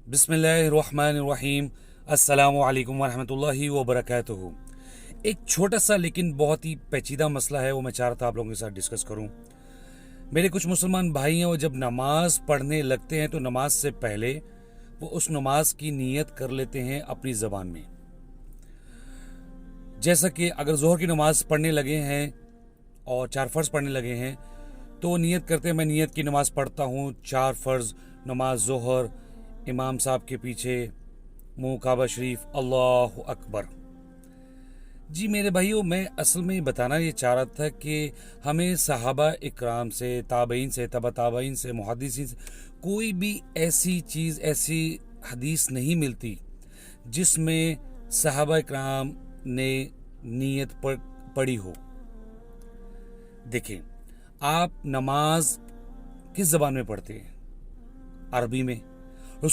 बिस्मिल्लाहिर्रहमानिर्रहीम। अस्सलामु अलैकुम वरहमतुल्लाहि वबरकातुहू। एक छोटा सा लेकिन बहुत ही पेचीदा मसला है, वो मैं चाह रहा था आप लोगों के साथ डिस्कस करूं। मेरे कुछ मुसलमान भाई हैं, वो जब नमाज पढ़ने लगते हैं तो नमाज से पहले वो उस नमाज की नीयत कर लेते हैं अपनी ज़बान में। जैसा कि अगर ज़ोहर की नमाज पढ़ने लगे हैं और 4 फ़र्ज़ पढ़ने लगे हैं तो वो नियत करते हैं, मैं नियत की नमाज़ पढ़ता हूँ, 4 फ़र्ज़ नमाज ज़ोहर, इमाम साहब के पीछे मुँह काबा शरीफ, अल्लाह अकबर। जी मेरे भाइयों, मैं असल में बताना ये चाह रहा था कि हमें सहाबा इकराम से, ताबईन से, तबा ताबईन से, मुहद्दिसीन से कोई भी ऐसी चीज़, ऐसी हदीस नहीं मिलती जिसमें सहाबा इकराम ने नीयत पढ़ी हो। देखें, आप नमाज किस ज़बान में पढ़ते हैं? अरबी में। रसूल